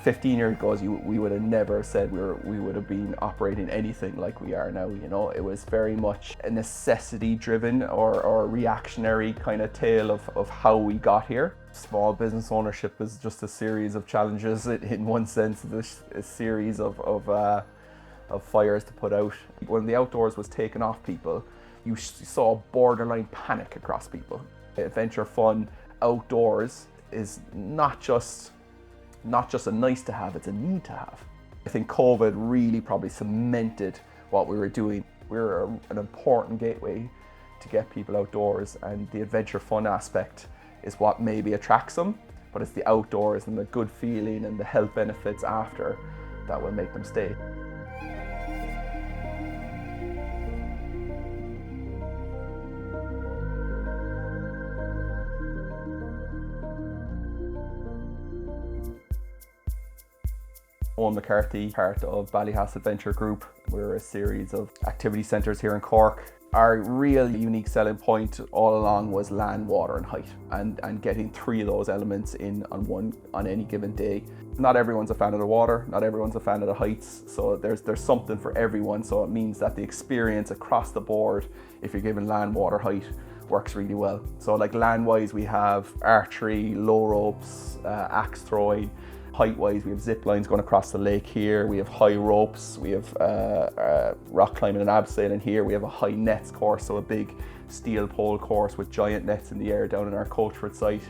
15 years ago, we would have never said we would have been operating anything like we are now. You know, it was very much a necessity-driven or reactionary kind of tale of how we got here. Small business ownership is just a series of challenges. In one sense, it's a series of fires to put out. When the outdoors was taken off people, you saw borderline panic across people. Adventure fun outdoors is not just a nice to have, it's a need to have. I think COVID really probably cemented what we were doing. We're an important gateway to get people outdoors, and the adventure fun aspect is what maybe attracts them, but it's the outdoors and the good feeling and the health benefits after that will make them stay. Eoghan McCarthy, part of Ballyhass Adventures Group. We're a series of activity centres here in Cork. Our real unique selling point all along was land, water and height, and getting three of those elements in on any given day. Not everyone's a fan of the water, not everyone's a fan of the heights, so there's something for everyone. So it means that the experience across the board, if you're given land, water, height, works really well. So like land-wise, we have archery, low ropes, axe throwing. Height-wise, we have zip lines going across the lake here. We have high ropes. We have rock climbing and abseiling here. We have a high nets course, so a big steel pole course with giant nets in the air down in our Coachford site.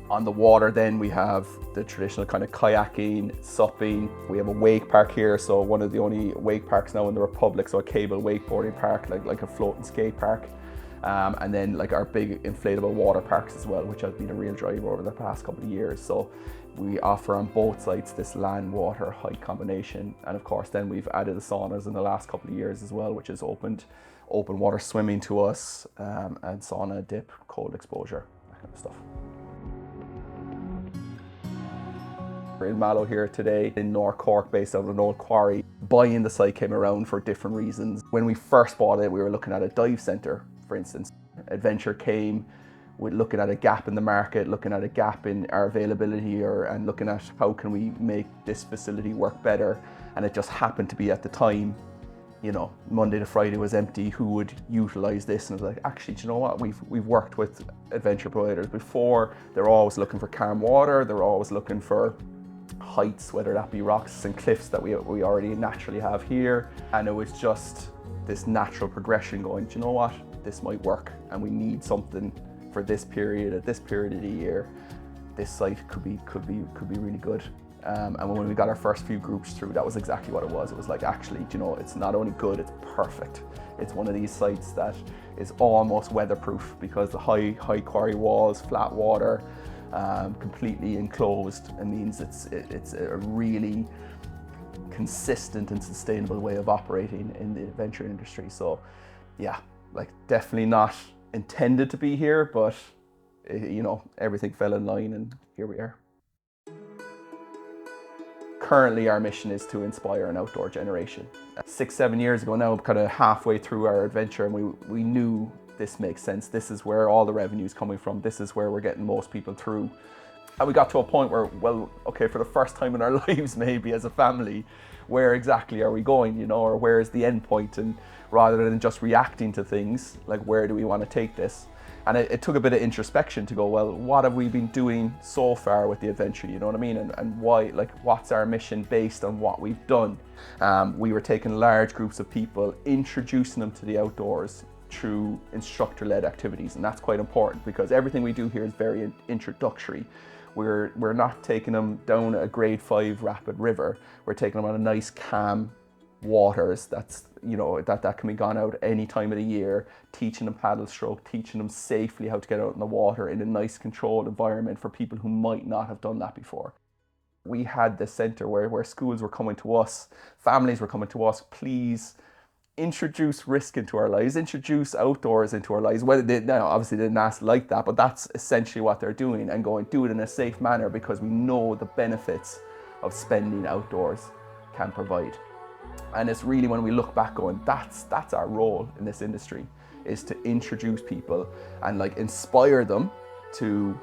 On the water then we have the traditional kind of kayaking, supping. We have a wake park here, so one of the only wake parks now in the Republic, so a cable wakeboarding park, like a floating skate park. And then like our big inflatable water parks as well, which has been a real driver over the past couple of years. So we offer on both sites this land, water, height combination. And of course then we've added the saunas in the last couple of years as well, which has opened open water swimming to us, and sauna, dip, cold exposure, that kind of stuff. We're in Mallow here today in North Cork, based out of an old quarry. Buying the site came around for different reasons. When we first bought it, we were looking at a dive centre, for instance. Adventure came with looking at a gap in the market, looking at a gap in our availability, and looking at how can we make this facility work better. And it just happened to be at the time, you know, Monday to Friday was empty, who would utilise this? And I was like, actually, do you know what? We've worked with adventure providers before. They're always looking for calm water. They're always looking for heights, whether that be rocks and cliffs that we already naturally have here. And it was just this natural progression going, do you know what? This might work, and we need something for this period, at this period of the year. This site could be really good. And when we got our first few groups through, that was exactly what it was. It was like, actually, you know, it's not only good, it's perfect. It's one of these sites that is almost weatherproof because the high quarry walls, flat water, completely enclosed. It means it's a really consistent and sustainable way of operating in the adventure industry. So yeah, like definitely not intended to be here, but you know, everything fell in line and here we are. Currently our mission is to inspire an outdoor generation. 6-7 years ago now, kind of halfway through our adventure, and we knew this makes sense. This is where all the revenue is coming from. This is where we're getting most people through. And we got to a point where, well, okay, for the first time in our lives, maybe as a family, where exactly are we going, you know, or where is the end point? And rather than just reacting to things, like, where do we want to take this? And it took a bit of introspection to go, well, what have we been doing so far with the adventure, you know what I mean? And why, like, what's our mission based on what we've done? We were taking large groups of people, introducing them to the outdoors through instructor-led activities. And that's quite important because everything we do here is very introductory. We're not taking them down a grade 5 rapid river. We're taking them on a nice calm waters that's, you know, that can be gone out any time of the year, teaching them paddle stroke, teaching them safely how to get out in the water in a nice controlled environment for people who might not have done that before. We had this centre where schools were coming to us, families were coming to us, please introduce risk into our lives, introduce outdoors into our lives. Well, now obviously they didn't ask like that, but that's essentially what they're doing, and going, do it in a safe manner because we know the benefits of spending outdoors can provide. And it's really when we look back going, that's our role in this industry, is to introduce people and like inspire them to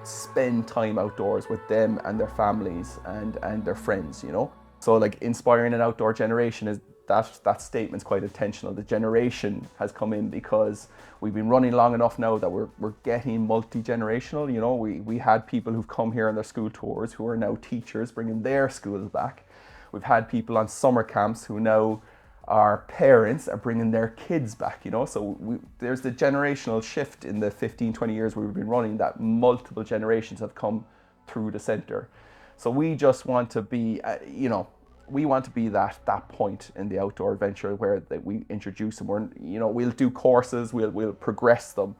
spend time outdoors with them and their families and their friends, you know. So like inspiring an outdoor generation, is that statement's quite intentional. The generation has come in because we've been running long enough now that we're getting multi-generational, you know. We had people who've come here on their school tours who are now teachers bringing their schools back. We've had people on summer camps who now are parents are bringing their kids back, you know. So there's the generational shift in the 15-20 years we've been running, that multiple generations have come through the centre. So we just want to be, you know, we want to be that point in the outdoor adventure where that we introduce them. We're, you know, we'll do courses, we'll progress them,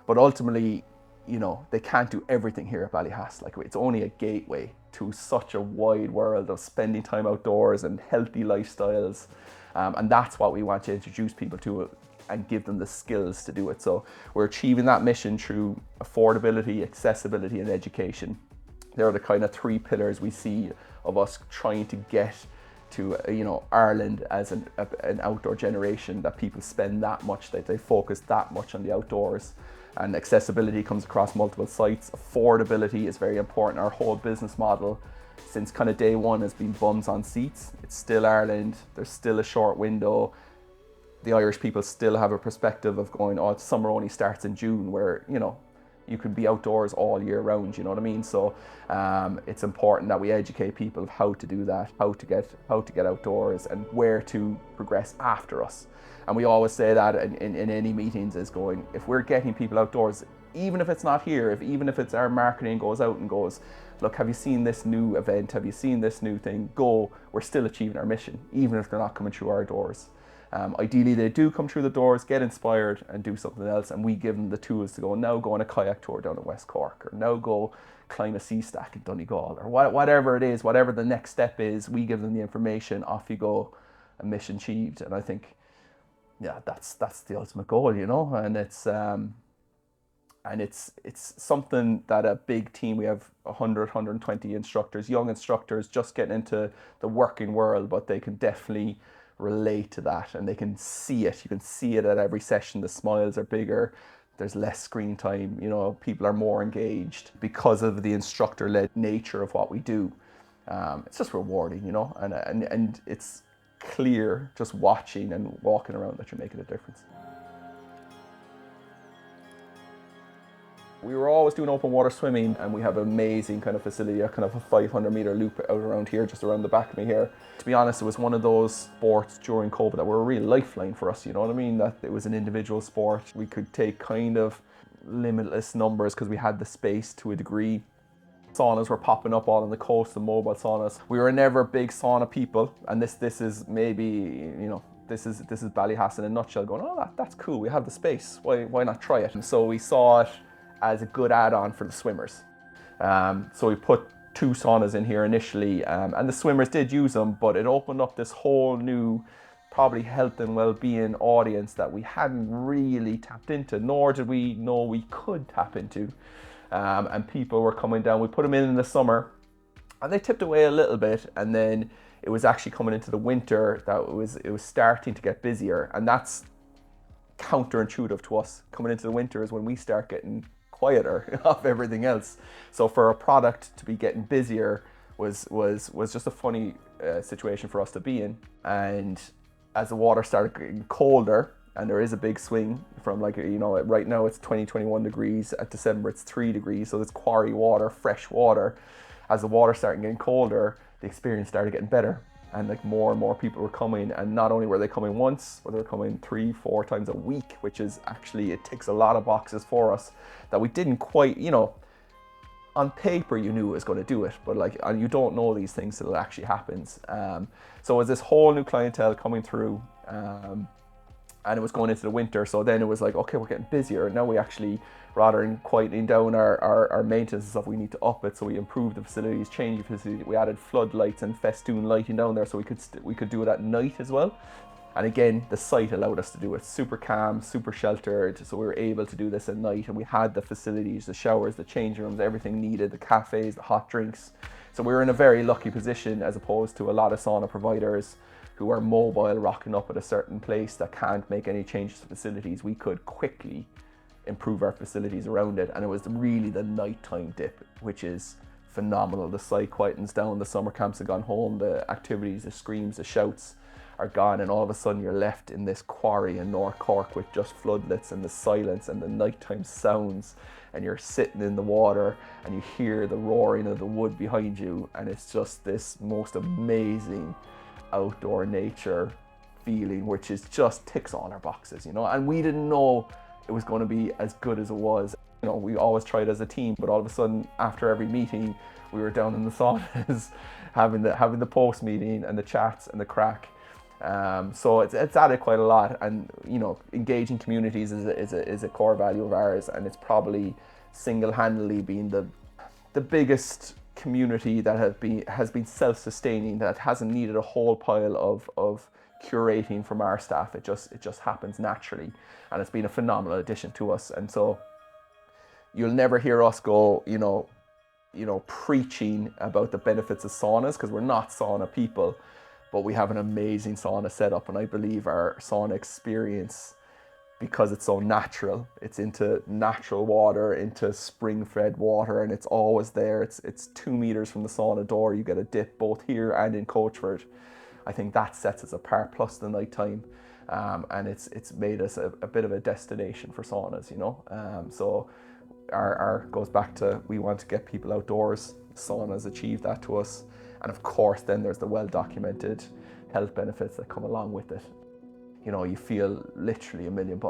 but ultimately, you know, they can't do everything here at Ballyhass. Like, it's only a gateway to such a wide world of spending time outdoors and healthy lifestyles. And that's what we want to introduce people to and give them the skills to do it. So we're achieving that mission through affordability, accessibility, and education. They're the kind of three pillars we see of us trying to get to, you know, Ireland as an outdoor generation, that people spend that much, that they focus that much on the outdoors. And accessibility comes across multiple sites. Affordability is very important. Our whole business model since kind of day one has been bums on seats. It's still Ireland, there's still a short window. The Irish people still have a perspective of going, oh, summer only starts in June, where, you know, you can be outdoors all year round, you know what I mean? So it's important that we educate people of how to do that, how to get outdoors, and where to progress after us. And we always say that in any meetings, is going, if we're getting people outdoors, even if it's not here, even if it's our marketing goes out and goes, look, have you seen this new event? Have you seen this new thing? Go, we're still achieving our mission, even if they're not coming through our doors. Ideally, they do come through the doors, get inspired, and do something else, and we give them the tools to go, now go on a kayak tour down in West Cork, or now go climb a sea stack in Donegal, or whatever it is, whatever the next step is, we give them the information, off you go, and mission achieved. And I think, yeah, that's the ultimate goal, you know. And it's something that a big team, we have 120 instructors, young instructors just getting into the working world, but they can definitely relate to that, and they can see it. You can see it at every session. The smiles are bigger, there's less screen time, you know, people are more engaged because of the instructor-led nature of what we do. It's just rewarding, you know, and it's clear just watching and walking around that you're making a difference. We were always doing open water swimming, and we have an amazing kind of facility, a kind of a 500-meter loop out around here, just around the back of me here. To be honest, it was one of those sports during COVID that were a real lifeline for us, you know what I mean? That it was an individual sport. We could take kind of limitless numbers because we had the space to a degree. Saunas were popping up all on the coast, the mobile saunas. We were never big sauna people, and this is maybe, you know, this is Ballyhass in a nutshell, going, oh, that's cool, we have the space, why not try it? And so we saw it as a good add-on for the swimmers. So we put 2 saunas in here initially, and the swimmers did use them, but it opened up this whole new, probably health and well-being audience that we hadn't really tapped into, nor did we know we could tap into. And people were coming down. We put them in the summer, and they tipped away a little bit, and then it was actually coming into the winter that it was starting to get busier, and that's counterintuitive to us. Coming into the winter is when we start getting quieter off everything else. So for a product to be getting busier was just a funny situation for us to be in. And as the water started getting colder, and there is a big swing from, like, you know, right now it's 21 degrees, at December it's 3 degrees, so it's quarry water, fresh water. As the water started getting colder, the experience started getting better, and like more and more people were coming, and not only were they coming once, but they were coming 3-4 times a week, which is actually, it ticks a lot of boxes for us that we didn't quite, you know, on paper you knew it was going to do it, but like, and you don't know these things till it actually happens. So it was this whole new clientele coming through, and it was going into the winter, so then it was like, okay, we're getting busier. Now we actually, rather than quieting down our maintenance and stuff, we need to up it. So we improved the facilities, changed the facility. We added floodlights and festoon lighting down there, so we could do it at night as well. And again, the site allowed us to do it. Super calm, super sheltered, so we were able to do this at night, and we had the facilities, the showers, the changing rooms, everything needed, the cafes, the hot drinks. So we were in a very lucky position, as opposed to a lot of sauna providers who are mobile, rocking up at a certain place that can't make any changes to facilities. We could quickly improve our facilities around it. And it was really the nighttime dip, which is phenomenal. The site quietens down, the summer camps have gone home, the activities, the screams, the shouts are gone, and all of a sudden you're left in this quarry in North Cork with just floodlets and the silence and the nighttime sounds, and you're sitting in the water and you hear the roaring of the wood behind you, and it's just this most amazing outdoor nature feeling, which is just ticks all our boxes, you know. And we didn't know it was going to be as good as it was. You know, we always tried as a team, but all of a sudden after every meeting we were down in the saunas having the post meeting and the chats and the crack. So it's added quite a lot, and you know, engaging communities is a core value of ours, and it's probably single-handedly been the biggest community that has been self-sustaining, that hasn't needed a whole pile of curating from our staff. It just happens naturally, and it's been a phenomenal addition to us. And so you'll never hear us go, you know, preaching about the benefits of saunas, because we're not sauna people. But we have an amazing sauna setup, and I believe our sauna experience, because it's so natural, it's into natural water, into spring-fed water, and it's always there. It's 2 meters from the sauna door. You get a dip both here and in Coachford. I think that sets us apart, plus the nighttime, and it's made us a bit of a destination for saunas, you know. So our goes back to, we want to get people outdoors. Saunas achieve that to us. And of course, then there's the well-documented health benefits that come along with it. You know, you feel literally $1 million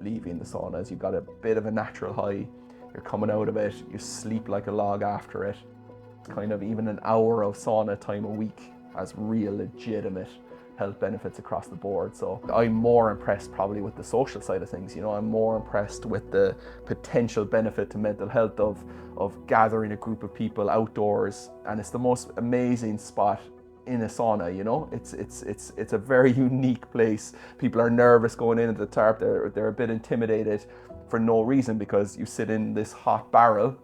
leaving the saunas. You've got a bit of a natural high. You're coming out of it. You sleep like a log after it. It's kind of even an hour of sauna time a week has real legitimate health benefits across the board. So I'm more impressed probably with the social side of things. You know, I'm more impressed with the potential benefit to mental health of gathering a group of people outdoors, and it's the most amazing spot in a sauna. You know, it's a very unique place. People are nervous going in at the tarp. They're a bit intimidated for no reason, because you sit in this hot barrel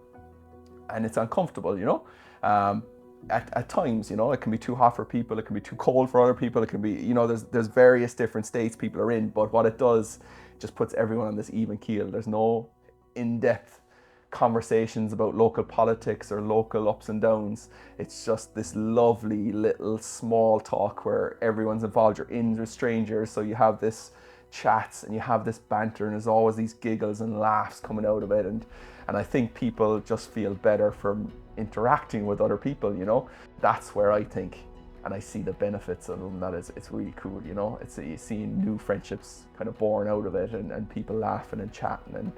and it's uncomfortable, you know. At times, you know, it can be too hot for people, it can be too cold for other people, it can be, you know, there's various different states people are in, but what it does, just puts everyone on this even keel. There's no in-depth conversations about local politics or local ups and downs. It's just this lovely little small talk where everyone's involved. You're in with strangers, so you have this chats and you have this banter, and there's always these giggles and laughs coming out of it, and I think people just feel better from interacting with other people, you know. That's where I think, and I see the benefits of them, that it's really cool, you know. It's seeing new friendships kind of born out of it, and people laughing and chatting, and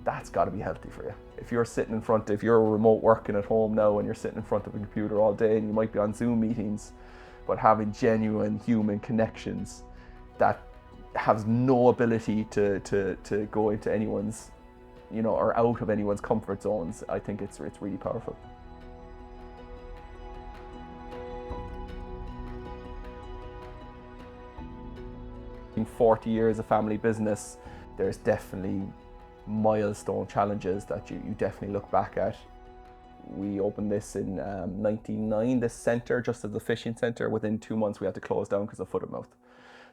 that's got to be healthy for you. If you're remote working at home now and you're sitting in front of a computer all day, and you might be on Zoom meetings, but having genuine human connections that has no ability to go into anyone's, you know, or out of anyone's comfort zones, I think it's really powerful. In 40 years of family business, there's definitely milestone challenges that you definitely look back at. We opened this in 1999, this centre, just as the fishing centre. Within 2 months we had to close down because of foot and mouth.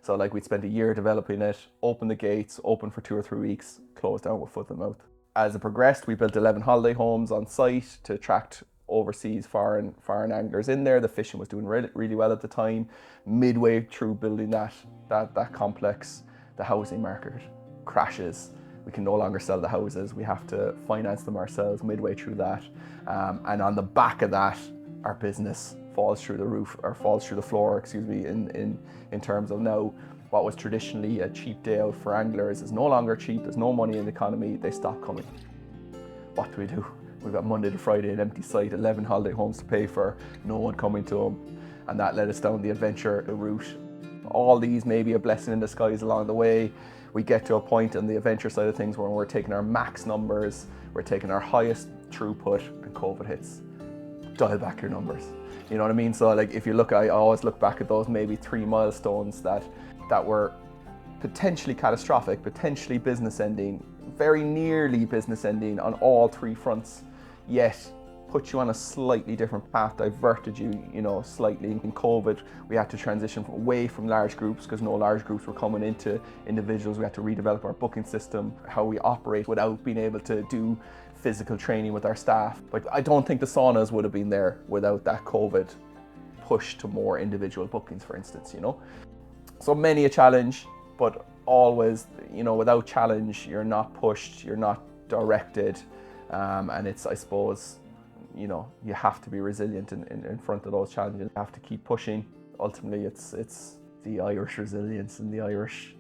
So like, we'd spent a year developing it, opened the gates, open for 2 or 3 weeks, closed down with foot and mouth. As it progressed, we built 11 holiday homes on site to attract overseas foreign anglers in there. The fishing was doing really well at the time. Midway through building that complex, the housing market crashes. We can no longer sell the houses. We have to finance them ourselves midway through that. And on the back of that, our business falls through the floor, excuse me, in terms of now what was traditionally a cheap day out for anglers is no longer cheap. There's no money in the economy. They stop coming. What do? We've got Monday to Friday an empty site, 11 holiday homes to pay for, no one coming to them. And that led us down the adventure route. All these may be a blessing in disguise along the way. We get to a point on the adventure side of things where we're taking our max numbers, we're taking our highest throughput, and COVID hits. Dial back your numbers. You know what I mean? So like, if you look, I always look back at those maybe 3 milestones that were potentially catastrophic, potentially business ending, very nearly business ending on all 3 fronts. Yet put you on a slightly different path, diverted you, you know, slightly. In COVID, we had to transition away from large groups because no large groups were coming into individuals. We had to redevelop our booking system, how we operate without being able to do physical training with our staff. But I don't think the saunas would have been there without that COVID push to more individual bookings, for instance, you know. So many a challenge, but always, you know, without challenge, you're not pushed, you're not directed, and it's, I suppose, you know, you have to be resilient in front of those challenges. You have to keep pushing. Ultimately, it's the Irish resilience and the Irish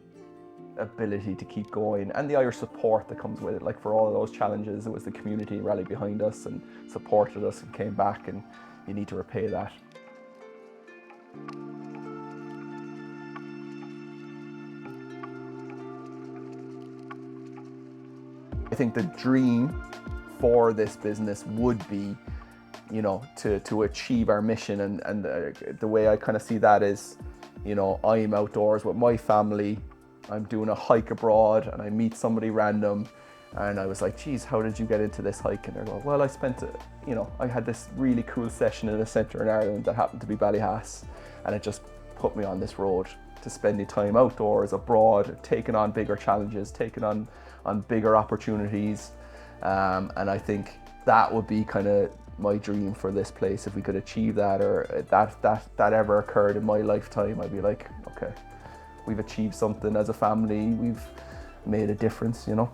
ability to keep going and the Irish support that comes with it. Like, for all of those challenges, it was the community rallied behind us and supported us and came back, and you need to repay that. I think the dream for this business would be, you know, to achieve our mission, and the way I kind of see that is, you know, I'm outdoors with my family, I'm doing a hike abroad, and I meet somebody random, and I was like, geez, how did you get into this hike? And they're going, well, I spent, you know, I had this really cool session in a centre in Ireland that happened to be Ballyhass, and it just put me on this road to spending time outdoors, abroad, taking on bigger challenges, taking on bigger opportunities. And I think that would be kind of my dream for this place. If we could achieve that, or that ever occurred in my lifetime, I'd be like, okay, we've achieved something as a family, we've made a difference, you know.